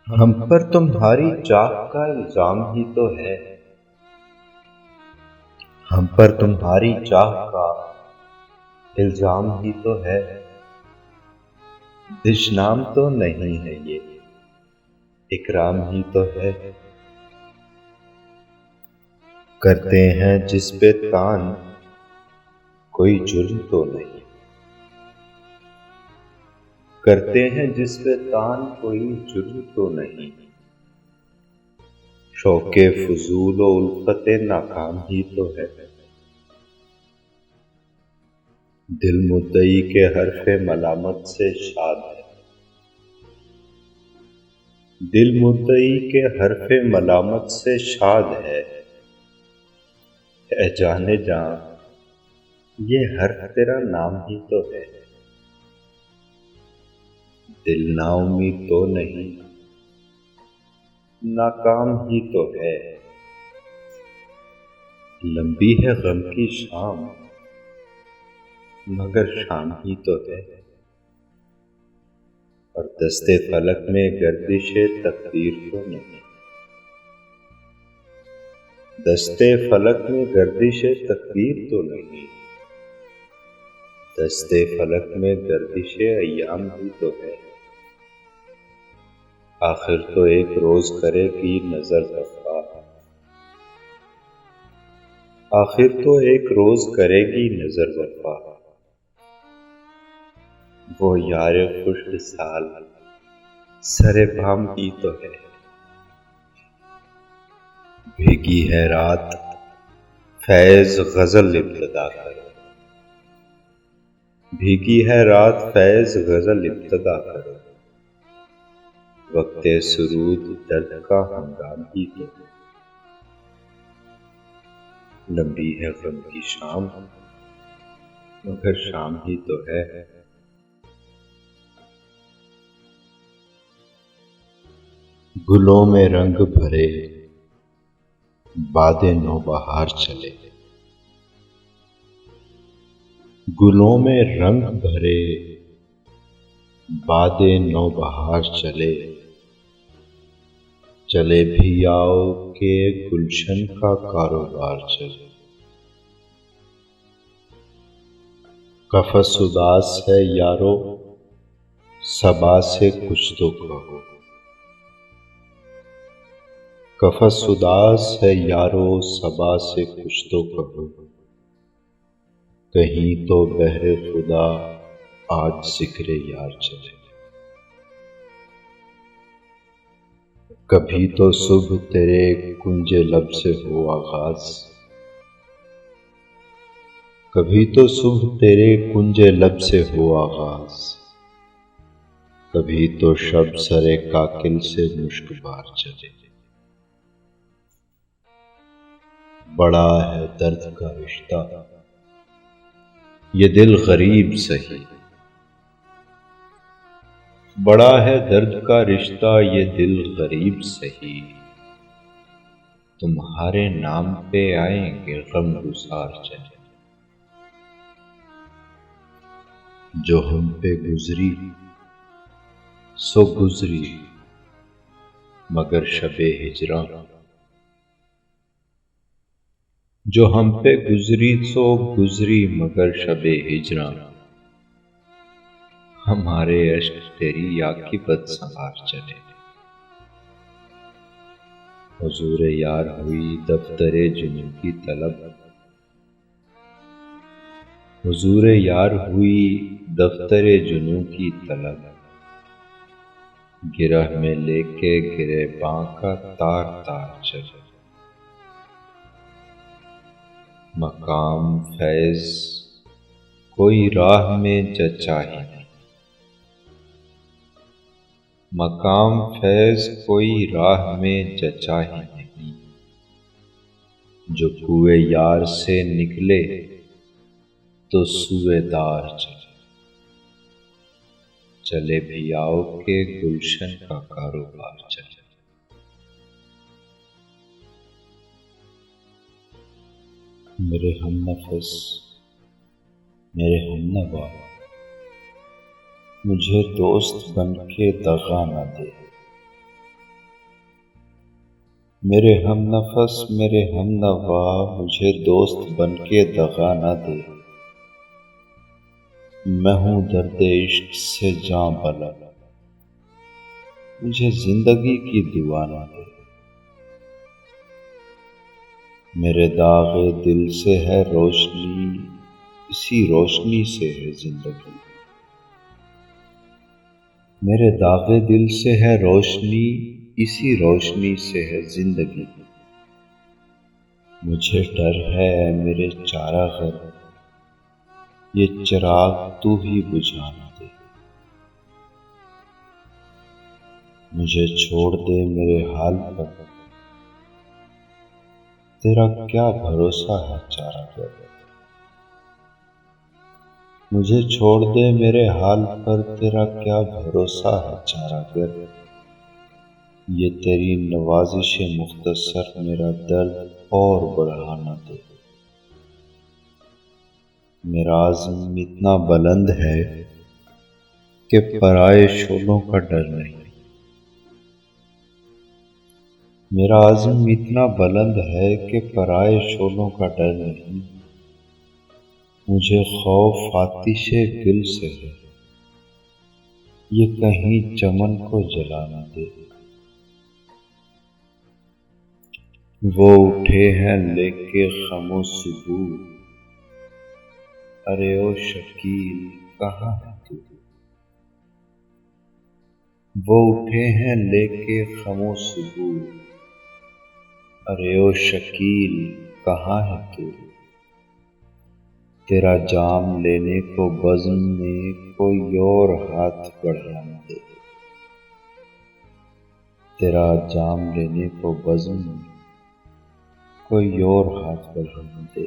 ہم پر تمہاری چاہ کا الزام ہی تو ہے، ہم پر تمہاری چاہ کا الزام ہی تو ہے، دشنام تو نہیں ہے یہ اکرام ہی تو ہے۔ کرتے ہیں جس پہ طعن کوئی جرم تو نہیں، کرتے ہیں جس پہ طعن کوئی جرم تو نہیں، شوق فضول و الفت ناکام ہی تو ہے۔ دل مدعی کے حرف ملامت سے شاد ہے، دل مدعی کے حرف ملامت سے شاد ہے، اے جانے جاں یہ حرف تیرا نام ہی تو ہے۔ دل نا امید تو نہیں، ناکام ہی تو ہے، لمبی ہے غم کی شام مگر شام ہی تو ہے۔ اور دست فلک میں گردش تقدیر تو نہیں، دست فلک میں گردش تقدیر تو نہیں، دست فلک میں گردش ایام ہی تو ہے۔ آخر تو ایک روز کرے گی نظر وفا، آخر تو ایک روز کرے گی نظر وفا، وہ یار خوش وصال سر بام ہی تو ہے۔ بھیگی ہے رات فیض غزل ابتدا کرو، بھیگی ہے رات فیض غزل ابتدا کرو، وقت سرود درد کا ہنگام ہی تو ہے۔ لمبی ہے غم کی شام مگر شام ہی تو ہے۔ گلوں میں رنگ بھرے باد نوبہار چلے، گلوں میں رنگ بھرے باد نوبہار چلے، چلے بھی آؤ کہ گلشن کا کاروبار چلے۔ قفس اداس ہے یارو صبا سے کچھ تو کہو، قفس اداس ہے یارو صبا سے کچھ تو کہو، کہیں تو بہر خدا آج ذکر یار چلے۔ کبھی تو صبح تیرے کنج لب سے ہو آغاز، کبھی تو صبح تیرے کنج لب سے ہو آغاز، کبھی تو شب سر کاکل سے مشک بار چلے۔ بڑا ہے درد کا رشتہ یہ دل غریب سہی، بڑا ہے درد کا رشتہ یہ دل غریب سہی، تمہارے نام پہ آئیں گے غم گسار چلے۔ جو ہم پہ گزری سو گزری مگر شب ہجراں، جو ہم پہ گزری سو گزری مگر شب ہجراں، ہمارے اشک تیری عاقبت سنوار چلے۔ حضور یار ہوئی دفتر جنوں کی طلب، حضور یار ہوئی دفتر جنوں کی طلب، گرہ میں لے کے گریباں کا تار تار چلے۔ مقام فیض کوئی راہ میں جچا ہی نہیں، مقام فیض کوئی راہ میں جچا ہی نہیں، جو کوئے یار سے نکلے تو سوئے دار چلے۔ چلے بھی آؤ کہ گلشن کا کاروبار چلے۔ میرے ہم نفس میرے ہم نوا مجھے دوست بن کے دغا نہ دے، میرے ہم نفس میرے ہم نوا مجھے دوست بن کے دغا نہ دے، میں ہوں درد عشق سے جاں بلا، مجھے زندگی کی دعا نہ دے۔ میرے داغ دل سے ہے روشنی، اسی روشنی سے ہے زندگی، میرے داغ دل سے ہے روشنی، اسی روشنی سے ہے زندگی۔ مجھے ڈر ہے میرے چارہ غر، یہ چراغ تو ہی بجھا نہ دے۔ مجھے چھوڑ دے میرے حال پر، تیرا کیا بھروسہ ہے چارہ گر۔ مجھے چھوڑ دے میرے حال پر، تیرا کیا بھروسہ ہے چارہ گر۔ یہ تیری نوازش مختصر میرا درد اور بڑھا نہ دے۔ میرا عزم اتنا بلند ہے کہ پرائے شعلوں کا ڈر نہیں۔ میرا عزم اتنا بلند ہے کہ پرائے شعلوں کا ڈر نہیں۔ مجھے خوف آتش گل سے ہے، یہ کہیں چمن کو جلا نہ دے۔ وہ اٹھے ہیں لے کے خم و ثبوت، ارے او شکیل کہاں ہے تو۔ وہ اٹھے ہیں لے کے خم و ثبوت، ارے او شکیل کہاں ہے تو۔ تیرا جام لینے کو بزم میں کوئی اور ہاتھ بڑھا نہ دے۔ تیرا جام لینے کو بزم میں کوئی اور ہاتھ بڑھا نہ دے۔